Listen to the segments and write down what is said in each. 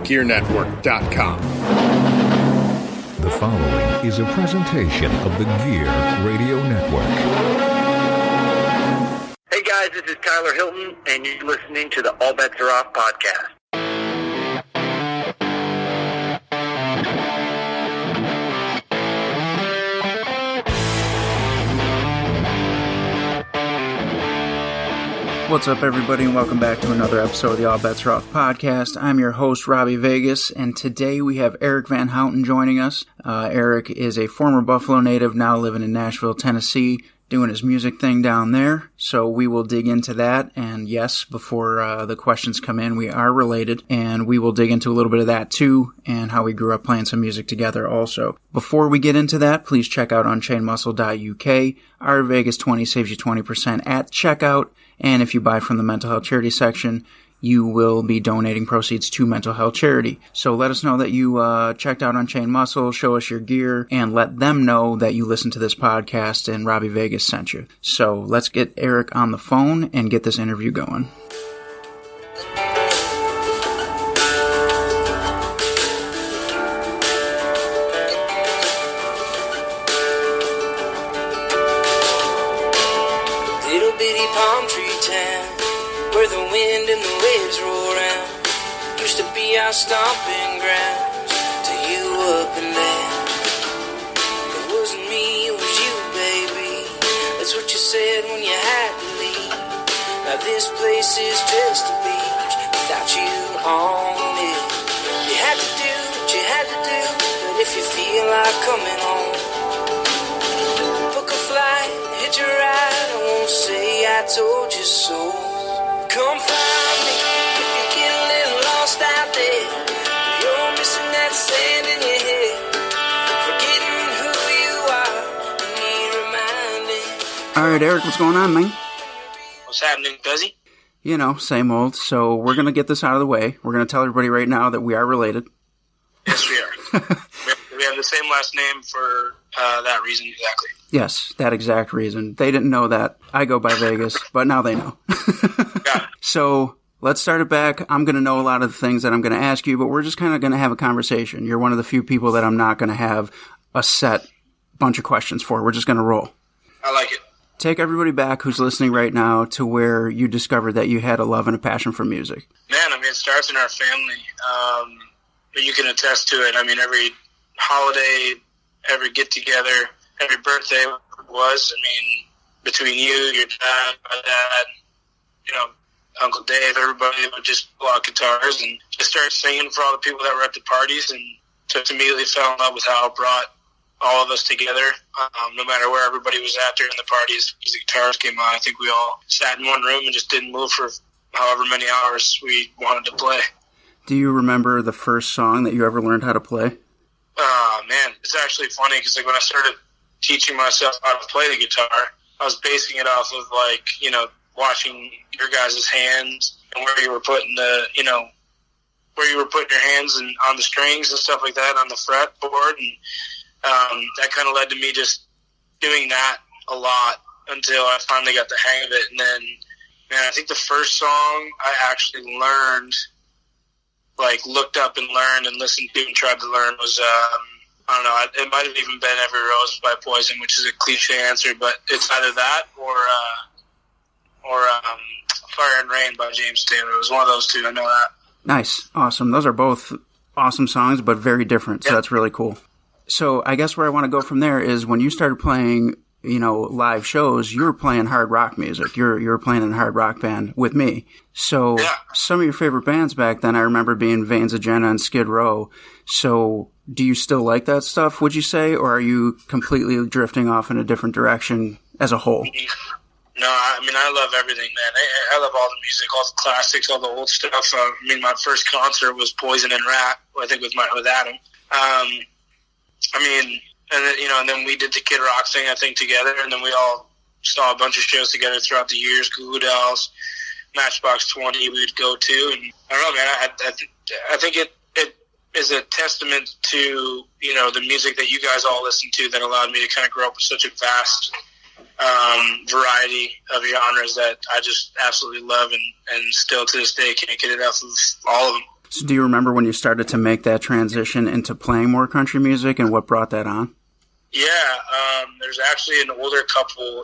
thegearnetwork.com. The following is a presentation of the Gear Radio Network. Hey guys, this is Tyler Hilton, and you're listening to the All Bets Are Off podcast. What's up, everybody, and welcome back to another episode of the All Bets Are Off podcast. I'm your host, Robby Vegas, and today we have Eric Van Houten joining us. Eric is a former Buffalo native, now living in Nashville, Tennessee, doing his music thing down there, so we will dig into that. And yes, before the questions come in, we are related, and we will dig into a little bit of that too, and how we grew up playing some music together also. Before we get into that, please check out unchainedmuscle.uk. Our Vegas 20 saves you 20% at checkout, and if you buy from the mental health charity section, you will be donating proceeds to mental health charity. So let us know that you checked out Unchained Muscle, show us your gear, and let them know that you listened to this podcast and Robby Vegas sent you. So let's get Eric on the phone and get this interview going. Little bitty palm tree town where the wind and the waves roll round. Used to be our stomping grounds till you up and down. It wasn't me, it was you, baby. That's what you said when you had to leave. Now this place is just a beach without you on it. You had to do what you had to do, but if you feel like coming home, book a flight, hit your ride. I won't say I told you so. Come find me if you get a little lost out there. You're missing that sand in your head, forgetting who you are and need reminding. All right, Eric, what's going on, man? What's happening, Duzzy? You know, same old. So we're going to get this out of the way. We're going to tell everybody right now that we are related. Yes, we are. We have the same last name for that reason exactly. Yes, that exact reason. They didn't know that. I go by Vegas, but now they know. Got it. So let's start it back. I'm going to know a lot of the things that I'm going to ask you, but we're just kind of going to have a conversation. You're one of the few people that I'm not going to have a set bunch of questions for. We're just going to roll. I like it. Take everybody back who's listening right now to where you discovered that you had a love and a passion for music. Man, I mean, it starts in our family. But you can attest to it. I mean, every holiday, every get-together, every birthday was, I mean, between you, your dad, my dad, you know, Uncle Dave, everybody would just pull out guitars and just start singing for all the people that were at the parties, and just immediately fell in love with how it brought all of us together, no matter where everybody was at during the parties. As the guitars came on, I think we all sat in one room and just didn't move for however many hours we wanted to play. Do you remember the first song that you ever learned how to play? Man, it's actually funny because like when I started teaching myself how to play the guitar, I was basing it off of like, you know, watching your guys' hands and where you were putting the, you know, where you were putting your hands and on the strings and stuff like that on the fretboard, and that kind of led to me just doing that a lot until I finally got the hang of it. And then, man, I think the first song I actually learned, like looked up and learned and listened to and tried to learn was, I don't know, it might have even been Every Rose by Poison, which is a cliche answer, but it's either that or Fire and Rain by James Taylor. It was one of those two, I know that. Nice. Awesome. Those are both awesome songs, but very different, so that's really cool. So I guess where I want to go from there is when you started playing, you know, live shows, you were playing hard rock music. You were playing in a hard rock band with me. So some of your favorite bands back then, I remember being Vane's Agenda and Skid Row. So do you still like that stuff, would you say, or are you completely drifting off in a different direction as a whole? No, I mean, I love everything, man. I love all the music, all the classics, all the old stuff. I mean, my first concert was Poison and Rat, I think with Adam. I mean, and then, you know, and then we did the Kid Rock thing, I think, together, and then we all saw a bunch of shows together throughout the years. Goo Goo Dolls, Matchbox 20, we would go to, and I don't know, man. I think it is a testament to, you know, the music that you guys all listen to that allowed me to kind of grow up with such a vast variety of genres that I just absolutely love, and still to this day can't get enough of all of them. So do you remember when you started to make that transition into playing more country music and what brought that on? Yeah, there's actually an older couple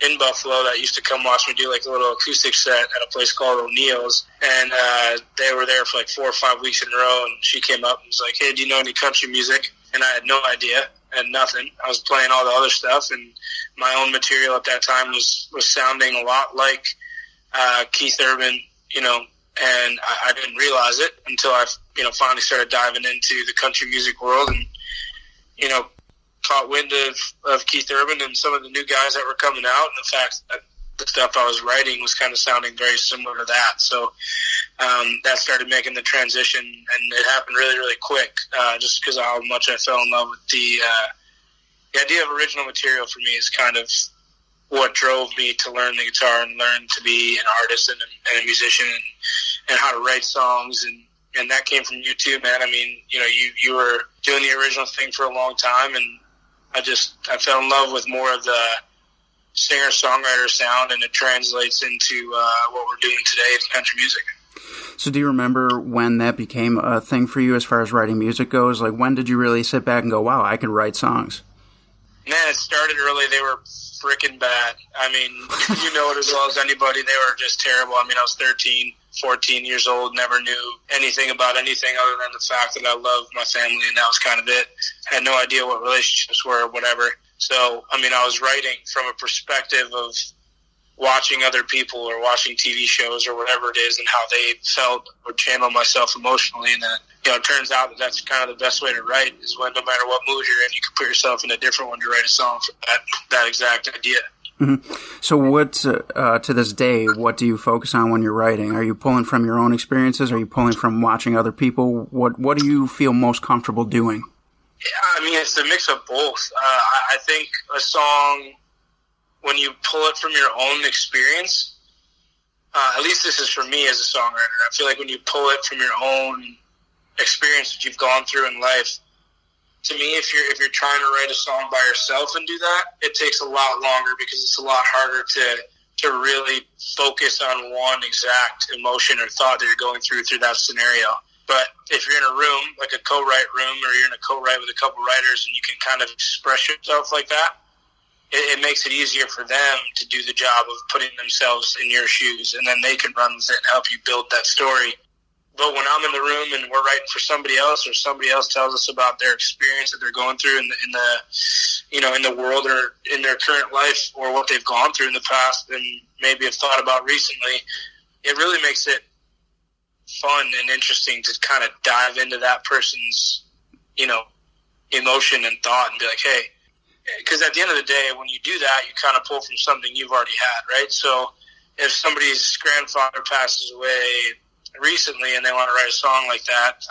in Buffalo that used to come watch me do like a little acoustic set at a place called O'Neill's, and they were there for like 4 or 5 weeks in a row, and she came up and was like, "Hey, do you know any country music?" And I had no idea, I had nothing. I was playing all the other stuff, and my own material at that time was sounding a lot like Keith Urban, you know, and I didn't realize it until I, you know, finally started diving into the country music world and, you know, caught wind of Keith Urban and some of the new guys that were coming out, and the fact that the stuff I was writing was kind of sounding very similar to that. So that started making the transition, and it happened really, really quick, just because of how much I fell in love with the idea of original material. For me is kind of what drove me to learn the guitar and learn to be an artist and a musician and how to write songs. And that came from you too, man. I mean, you know, you were doing the original thing for a long time, and I fell in love with more of the singer-songwriter sound, and it translates into what we're doing today in country music. So do you remember when that became a thing for you as far as writing music goes? Like, when did you really sit back and go, wow, I can write songs? Man, it started early. They were freaking bad. I mean, you know it as well as anybody. They were just terrible. I mean, I was 13, 14 years old, never knew anything about anything other than the fact that I loved my family, and that was kind of it. I had no idea what relationships were or whatever. So, I mean, I was writing from a perspective of watching other people or watching TV shows or whatever it is and how they felt or channel myself emotionally. And then, you know, it turns out that that's kind of the best way to write is when no matter what mood you're in, you can put yourself in a different one to write a song for that exact idea. Mm-hmm. So what, to this day, what do you focus on when you're writing? Are you pulling from your own experiences? Are you pulling from watching other people? What do you feel most comfortable doing? Yeah, I mean, it's a mix of both. I think a song, when you pull it from your own experience, at least this is for me as a songwriter, I feel like when you pull it from your own experience that you've gone through in life, to me, if you're trying to write a song by yourself and do that, it takes a lot longer because it's a lot harder to really focus on one exact emotion or thought that you're going through that scenario. But if you're in a room, like a co-write room, or you're in a co-write with a couple writers and you can kind of express yourself like that, it makes it easier for them to do the job of putting themselves in your shoes, and then they can run with it and help you build that story. But when I'm in the room and we're writing for somebody else, or somebody else tells us about their experience that they're going through in the world or in their current life, or what they've gone through in the past and maybe have thought about recently, it really makes it fun and interesting to kind of dive into that person's, you know, emotion and thought and be like, hey, because at the end of the day, when you do that, you kind of pull from something you've already had, right? So if somebody's grandfather passes away recently and they want to write a song like that,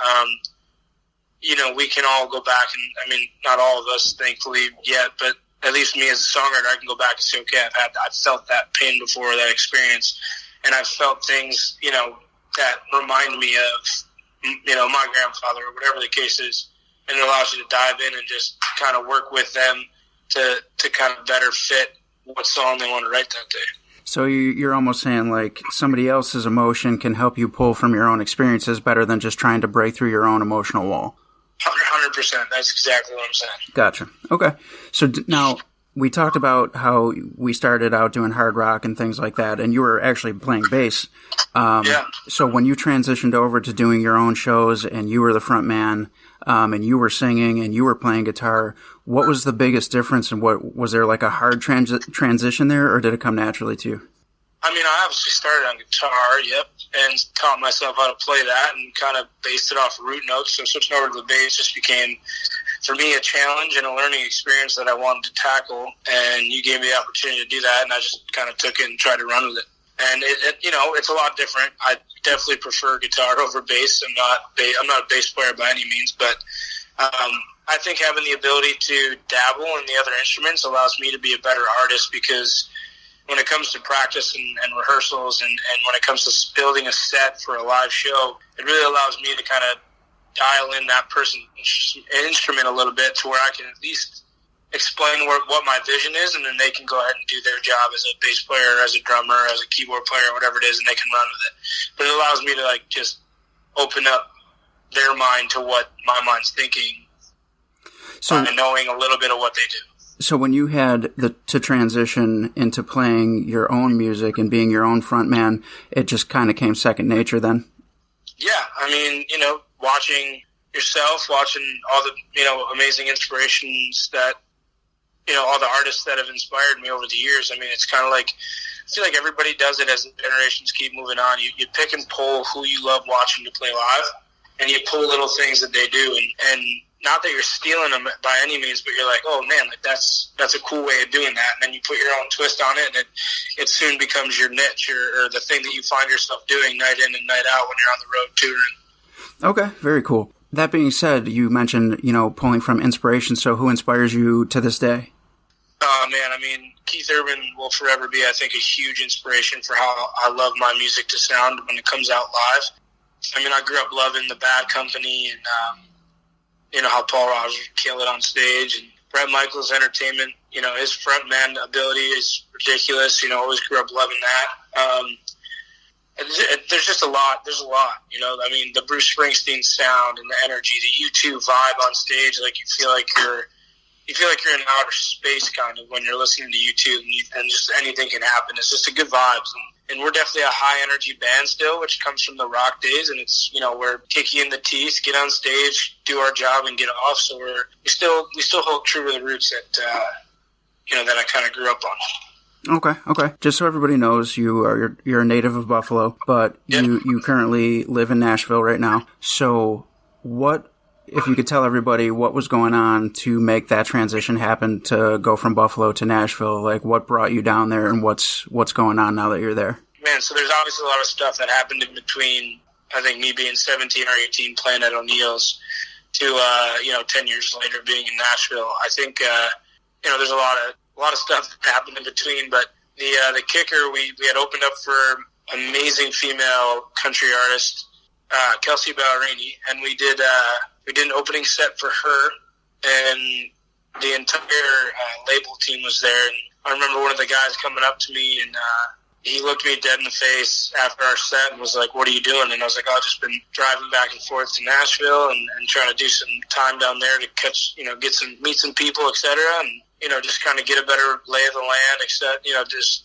you know, we can all go back and, I mean, not all of us, thankfully, yet, but at least me as a songwriter, I can go back and say, okay, I've felt that pain before, that experience, and I've felt things, you know, that remind me of, you know, my grandfather or whatever the case is, and it allows you to dive in and just kind of work with them to kind of better fit what song they want to write that day. So you're almost saying like somebody else's emotion can help you pull from your own experiences better than just trying to break through your own emotional wall. 100%. That's exactly what I'm saying. Gotcha. Okay. So now we talked about how we started out doing hard rock and things like that, and you were actually playing bass. Yeah. So when you transitioned over to doing your own shows and you were the front man, and you were singing and you were playing guitar, what was the biggest difference, and what was there like a hard transition there, or did it come naturally to you? I mean, I obviously started on guitar, yep, and taught myself how to play that and kind of based it off root notes. So switching over to the bass just became, for me, a challenge and a learning experience that I wanted to tackle, and you gave me the opportunity to do that, and I just kind of took it and tried to run with it. And it you know, it's a lot different. I definitely prefer guitar over bass. I'm not a bass player by any means, but I think having the ability to dabble in the other instruments allows me to be a better artist, because when it comes to practice and rehearsals and when it comes to building a set for a live show, it really allows me to kind of dial in that person's instrument a little bit to where I can at least explain what my vision is, and then they can go ahead and do their job as a bass player, as a drummer, as a keyboard player, whatever it is, and they can run with it. But it allows me to like just open up their mind to what my mind's thinking by knowing a little bit of what they do. So when you had to transition into playing your own music and being your own frontman, it just kind of came second nature then? Yeah, I mean, watching yourself, watching all the, amazing inspirations that, all the artists that have inspired me over the years. I mean, it's kind of like, I feel like everybody does it as the generations keep moving on. You pick and pull who you love watching to play live, and you pull little things that they do, and not that you're stealing them by any means, but you're like, oh man, like that's a cool way of doing that. And then you put your own twist on it, and it soon becomes your niche or the thing that you find yourself doing night in and night out when you're on the road touring. Okay, very cool. That being said, you mentioned, pulling from inspiration. So who inspires you to this day? Oh man, I mean, Keith Urban will forever be, I think, a huge inspiration for how I love my music to sound when it comes out live. I mean, I grew up loving The Bad Company and, how Paul Rodgers would kill it on stage, and Bret Michaels' entertainment, his frontman ability is ridiculous. Always grew up loving that. There's just a lot. There's a lot, I mean, the Bruce Springsteen sound and the energy, the U2 vibe on stage, like you feel like you're in outer space kind of when you're listening to U2, and just anything can happen. It's just a good vibes. And we're definitely a high energy band still, which comes from the rock days. And it's, we're kick you in the teeth, get on stage, do our job and get off. So we still hold true to the roots that, that I kind of grew up on. Okay. Just so everybody knows, you're a native of Buffalo, but you currently live in Nashville right now. So if you could tell everybody what was going on to make that transition happen to go from Buffalo to Nashville, like what brought you down there and what's going on now that you're there? Man, so there's obviously a lot of stuff that happened in between, I think, me being 17 or 18 playing at O'Neill's to, 10 years later being in Nashville. I think, there's a lot of stuff that happened in between, but the kicker, we had opened up for amazing female country artist, Kelsey Ballerini, and we did an opening set for her, and the entire label team was there. And I remember one of the guys coming up to me, and he looked me dead in the face after our set and was like, "What are you doing?" And I was like, "I've just been driving back and forth to Nashville and trying to do some time down there to catch, meet some people, etc. And just kind of get a better lay of the land, except just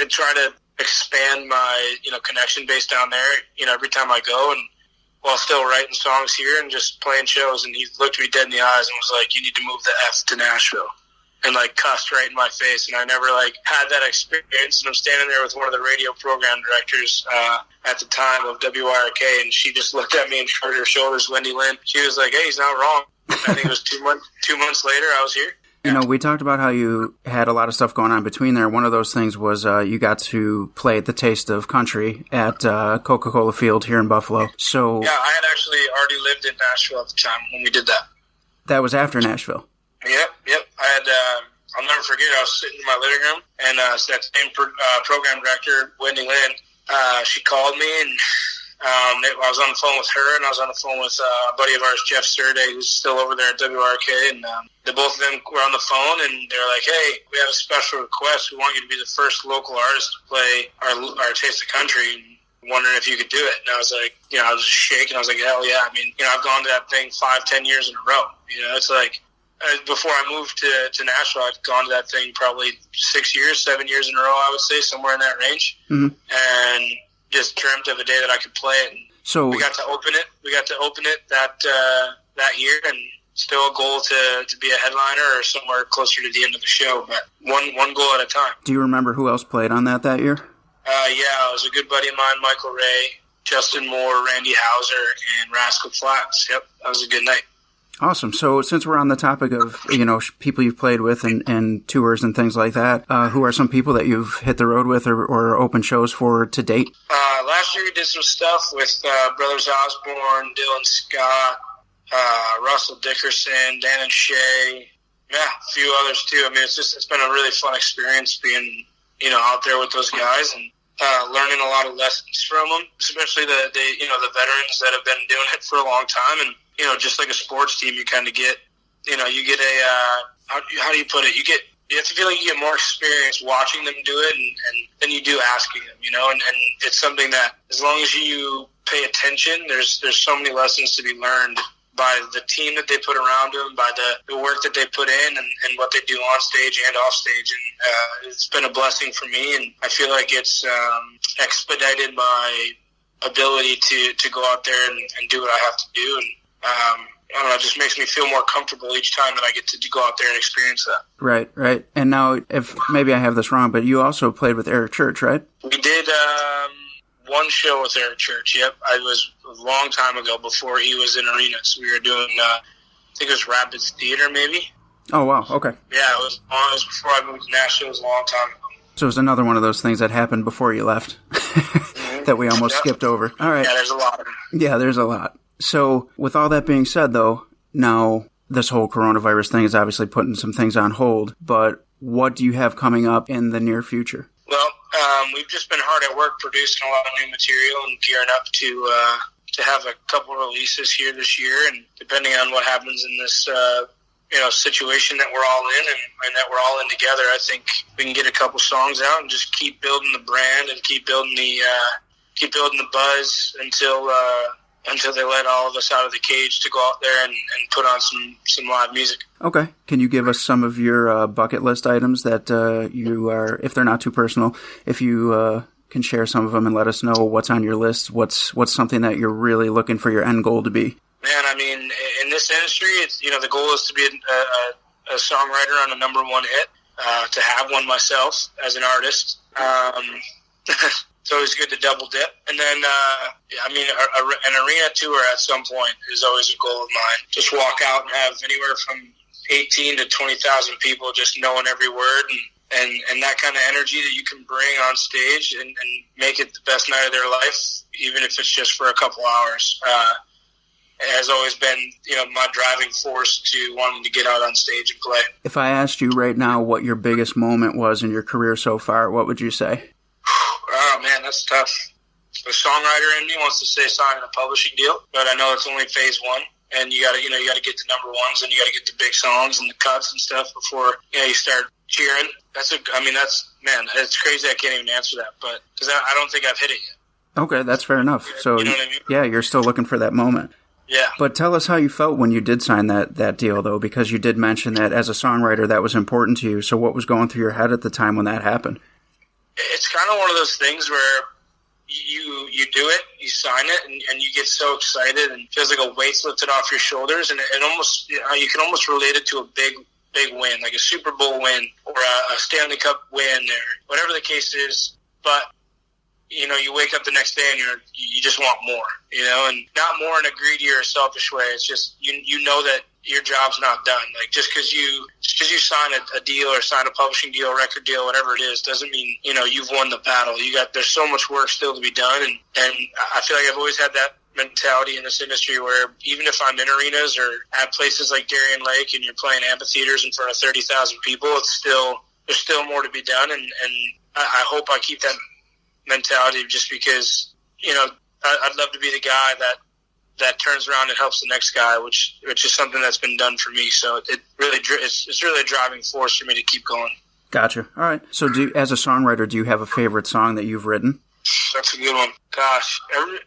try to expand my connection base down there. Every time I go, and while still writing songs here and just playing shows." And he looked me dead in the eyes and was like, "You need to move the F to Nashville," and cussed right in my face. And I never had that experience. And I'm standing there with one of the radio program directors at the time of WYRK, and she just looked at me and shrugged her shoulders. Wendy Lynn. She was like, "Hey, he's not wrong." I think it was 2 months later I was here. We talked about how you had a lot of stuff going on between there. One of those things was you got to play at the Taste of Country at Coca-Cola Field here in Buffalo. So yeah, I had actually already lived in Nashville at the time when we did that. That was after Nashville. Yep. I had. I'll never forget. I was sitting in my living room, and that same program director, Wendy Lynn, she called me, and I was on the phone with her, and I was on the phone with a buddy of ours, Jeff Surday, who's still over there at WRK, and the both of them were on the phone, and they're like, "Hey, we have a special request. We want you to be the first local artist to play our Taste of Country, and wondering if you could do it." And I was like, I was just shaking. I was like, "Hell yeah." I mean, I've gone to that thing 5-10 years in a row. It's like, before I moved to Nashville, I'd gone to that thing probably 7 years in a row, I would say, somewhere in that range. Mm-hmm. And just dreamt of a day that I could play it. And so we got to open it. That year, and still a goal to be a headliner or somewhere closer to the end of the show, but one goal at a time. Do you remember who else played on that year? Yeah, it was a good buddy of mine, Michael Ray, Justin Moore, Randy Hauser, and Rascal Flatts. Yep, that was a good night. Awesome. So since we're on the topic of, people you've played with and tours and things like that, who are some people that you've hit the road with or open shows for to date? Last year we did some stuff with Brothers Osborne, Dylan Scott, Russell Dickerson, Dan and Shay, a few others too. I mean, it's been a really fun experience being, out there with those guys and learning a lot of lessons from them, especially the veterans that have been doing it for a long time. And just like a sports team, you kind of get, you get a, how do you put it? You have to feel like you get more experience watching them do it and than you do asking them, and it's something that as long as you pay attention, there's so many lessons to be learned by the team that they put around them, by the work that they put in, and what they do on stage and off stage. And it's been a blessing for me, and I feel like it's expedited my ability to go out there and do what I have to do. And I don't know, it just makes me feel more comfortable each time that I get to go out there and experience that. Right. And now, if maybe I have this wrong, but you also played with Eric Church, right? We did one show with Eric Church, yep. I was a long time ago before he was in arenas. We were doing, I think it was Rapids Theater, maybe. Oh, wow, okay. Yeah, it was before I moved to Nashville. It was a long time ago. So it was another one of those things that happened before you left that we almost skipped over. All right. Yeah, there's a lot of them. Yeah, there's a lot. So with all that being said, though, now this whole coronavirus thing is obviously putting some things on hold, but what do you have coming up in the near future? Well, we've just been hard at work producing a lot of new material and gearing up to have a couple releases here this year. And depending on what happens in this situation that we're all in and that we're all in together, I think we can get a couple songs out and just keep building the brand and keep building the buzz until they let all of us out of the cage to go out there and put on some live music. Okay. Can you give us some of your bucket list items that you are, if they're not too personal, if you can share some of them and let us know what's on your list, what's something that you're really looking for your end goal to be? Man, I mean, in this industry, it's, the goal is to be a songwriter on a number one hit, to have one myself as an artist. It's always good to double dip. And then, an arena tour at some point is always a goal of mine. Just walk out and have anywhere from 18 to 20,000 people just knowing every word and that kind of energy that you can bring on stage and make it the best night of their life, even if it's just for a couple hours. It has always been, my driving force to wanting to get out on stage and play. If I asked you right now what your biggest moment was in your career so far, what would you say? Oh, man, that's tough. The songwriter in me wants to say signing a publishing deal, but I know it's only phase one, and you gotta get the number ones, and you gotta get the big songs and the cuts and stuff before you start cheering. It's crazy I can't even answer that, but because I don't think I've hit it yet. Okay, that's fair enough. So, you know what I mean? Yeah, you're still looking for that moment. Yeah. But tell us how you felt when you did sign that deal, though, because you did mention that as a songwriter that was important to you. So what was going through your head at the time when that happened? It's kind of one of those things where you do it, you sign it, and you get so excited, and it feels like a weight's lifted off your shoulders, and it almost, you can almost relate it to a big win, like a Super Bowl win or a Stanley Cup win or whatever the case is. But you wake up the next day and you just want more, and not more in a greedy or selfish way. It's just you know that your job's not done. Like just because you sign a deal or sign a publishing deal, record deal, whatever it is, doesn't mean you've won the battle. There's so much work still to be done, and I feel like I've always had that mentality in this industry where even if I'm in arenas or at places like Darien Lake and you're playing amphitheaters in front of 30,000 people, there's still more to be done, and I hope I keep that mentality just because I'd love to be the guy that turns around and helps the next guy, which is something that's been done for me. So it's really a driving force for me to keep going. Gotcha. All right. So as a songwriter, do you have a favorite song that you've written? That's a good one. Gosh,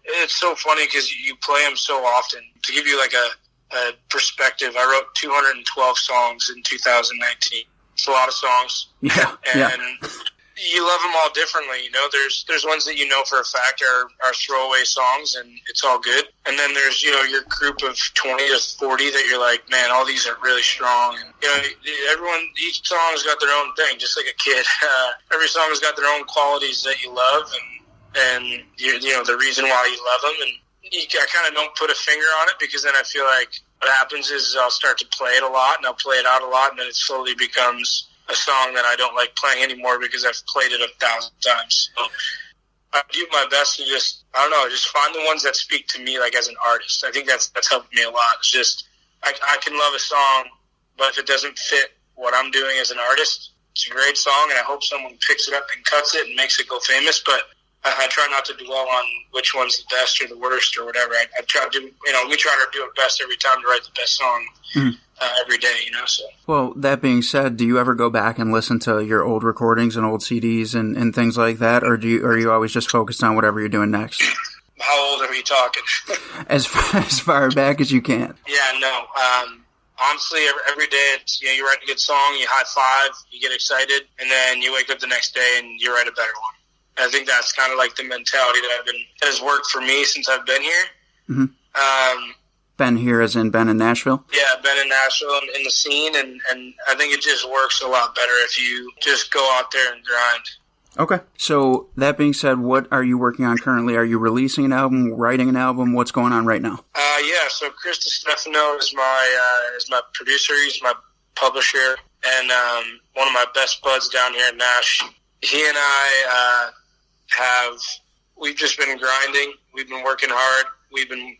it's so funny because you play them so often. To give you like a perspective, I wrote 212 songs in 2019. It's a lot of songs. Yeah. And you love them all differently. There's ones that for a fact are throwaway songs, and it's all good. And then there's your group of 20 to 40 that you're like, man, all these are really strong. And each song's got their own thing, just like a kid. Every song has got their own qualities that you love, and the reason why you love them. And I kind of don't put a finger on it because then I feel like what happens is I'll start to play it a lot, and I'll play it out a lot, and then it slowly becomes a song that I don't like playing anymore because I've played it 1,000 times. So I do my best to just find the ones that speak to me like as an artist. I think that's helped me a lot. It's just I can love a song, but if it doesn't fit what I'm doing as an artist, it's a great song, and I hope someone picks it up and cuts it and makes it go famous. But I try not to dwell on which one's the best or the worst or whatever. I try to we try to do it best every time to write the best song. Every day, so. Well, that being said, do you ever go back and listen to your old recordings and old CDs and things like that, or are you always just focused on whatever you're doing next? How old are we talking? As far back as you can. Yeah, no. Honestly, every day it's, you write a good song, you high five, you get excited, and then you wake up the next day and you write a better one. And I think that's kind of like the mentality that has worked for me since I've been here. Mm-hmm. Been here as in been in Nashville? Yeah, been in Nashville and in the scene, and I think it just works a lot better if you just go out there and grind. Okay. So that being said, what are you working on currently? Are you releasing an album, writing an album? What's going on right now? Yeah. So Chris DiStefano is my producer. He's my publisher, and one of my best buds down here in Nash. He and I we've just been grinding. We've been working hard. We've been,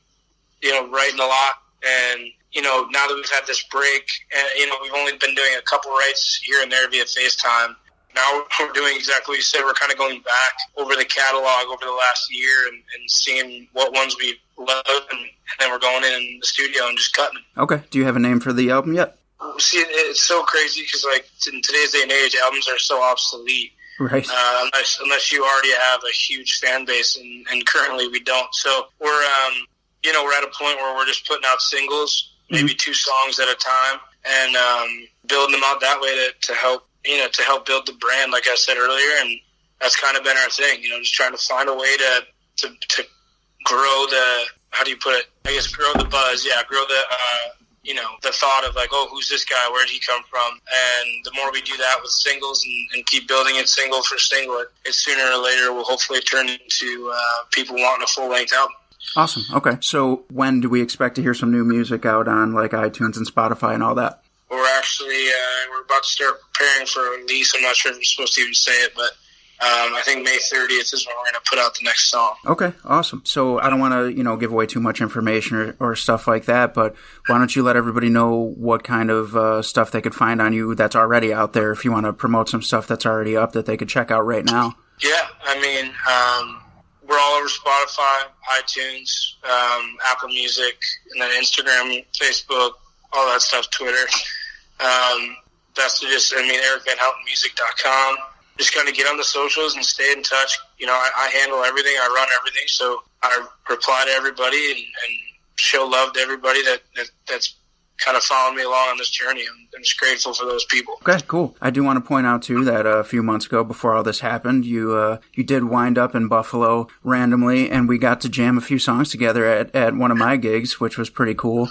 writing a lot, and now that we've had this break, and we've only been doing a couple writes here and there via FaceTime. Now we're doing exactly what you said. We're kind of going back over the catalog over the last year and seeing what ones we love, and then we're going in the studio and just cutting. Okay. Do you have a name for the album yet? See, it's so crazy because, like, in today's day and age, albums are so obsolete. Right. Unless you already have a huge fan base, and currently we don't. So we're at a point where we're just putting out singles, maybe 2 songs at a time, and building them out that way to help build the brand, like I said earlier. And that's kind of been our thing, just trying to find a way to grow the, how do you put it? I guess grow the buzz. Yeah. Grow the, the thought of like, oh, who's this guy? Where did he come from? And the more we do that with singles and keep building it single for single, it sooner or later will hopefully turn into people wanting a full length album. Awesome. Okay. So when do we expect to hear some new music out on like iTunes and Spotify and all that? We're actually, we're about to start preparing for a release. I'm not sure if I'm supposed to even say it, but I think May 30th is when we're going to put out the next song. Okay, awesome. So I don't want to, give away too much information or stuff like that, but why don't you let everybody know what kind of stuff they could find on you that's already out there, if you want to promote some stuff that's already up that they could check out right now? Yeah, we're all over Spotify, iTunes, Apple Music, and then Instagram, Facebook, all that stuff, Twitter. That's just, EricVanHoutenMusic.com. Just kind of get on the socials and stay in touch. I handle everything. I run everything. So I reply to everybody and show love to everybody that's kind of following me along on this journey. I'm just grateful for those people. Okay, cool. I do want to point out, too, that a few months ago, before all this happened, you did wind up in Buffalo randomly, and we got to jam a few songs together at one of my gigs, which was pretty cool.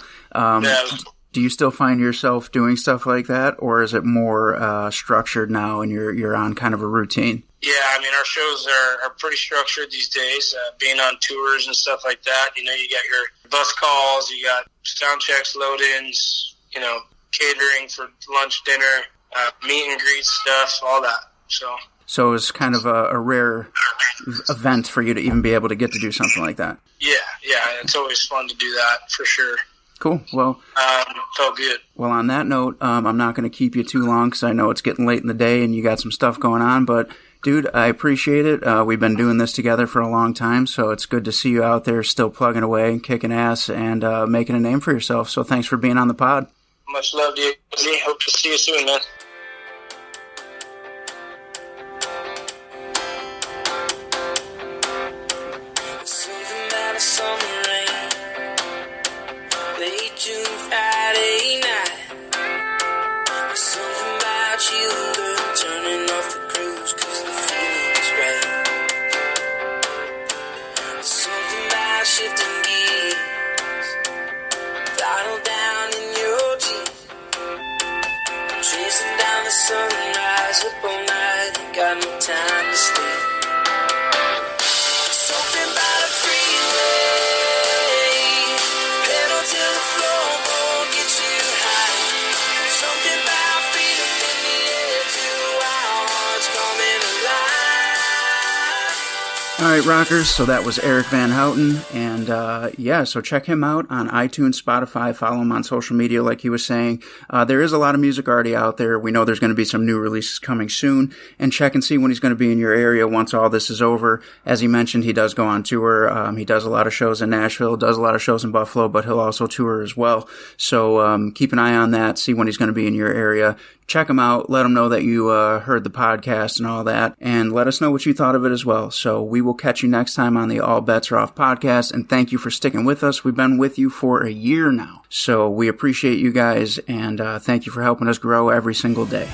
Do you still find yourself doing stuff like that, or is it more structured now and you're on kind of a routine? Yeah, our shows are pretty structured these days, being on tours and stuff like that. You got your bus calls, you got sound checks, load-ins, catering for lunch, dinner, meet and greet stuff, all that. So it's kind of a rare event for you to even be able to get to do something like that. Yeah, it's always fun to do that, for sure. Cool. Well, felt good. Well, on that note, I'm not going to keep you too long because I know it's getting late in the day and you got some stuff going on. But, dude, I appreciate it. We've been doing this together for a long time, so it's good to see you out there still plugging away and kicking ass and making a name for yourself. So thanks for being on the pod. Much love to you. Hope to see you soon, man. Friday night. There's something about you, girl, turning off the cruise, 'cause the feeling's right. There's something about shifting gears, throttle down in your Jeep, chasing down the sunrise, up all night, ain't got no time to sleep. Something about a freeway. All right, rockers, so that was Eric Van Houten, and so check him out on iTunes, Spotify, follow him on social media like he was saying. There is a lot of music already out there. We know there's going to be some new releases coming soon, and check and see when he's going to be in your area once all this is over. As he mentioned, he does go on tour. He does a lot of shows in Nashville, does a lot of shows in Buffalo, but he'll also tour as well. So keep an eye on that, see when he's going to be in your area. Check him out, let him know that you heard the podcast and all that, and let us know what you thought of it as well. So we will catch you next time on the All Bets Are Off podcast, and thank you for sticking with us. We've been with you for a year now, so we appreciate you guys, and thank you for helping us grow every single day.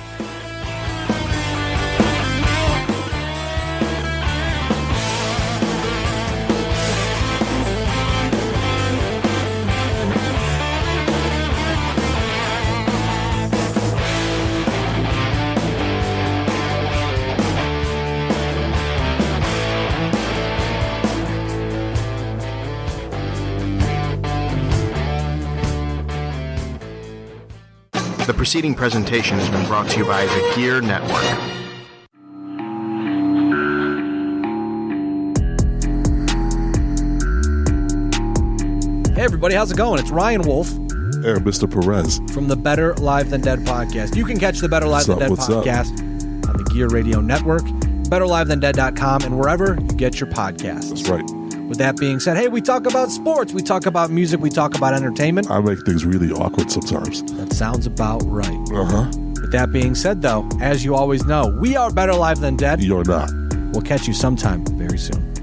The preceding presentation has been brought to you by the Gear Network. Hey everybody, how's it going? It's Ryan Wolf. And Mr. Perez. From the Better Live Than Dead podcast. You can catch the Better Live Than Dead podcast on the Gear Radio Network, betterlivethandead.com, and wherever you get your podcasts. That's right. With that being said, hey, we talk about sports, we talk about music, we talk about entertainment. I make things really awkward sometimes. That sounds about right. Uh-huh. With that being said, though, as you always know, we are Better Live Than Dead. You're not. We'll catch you sometime very soon.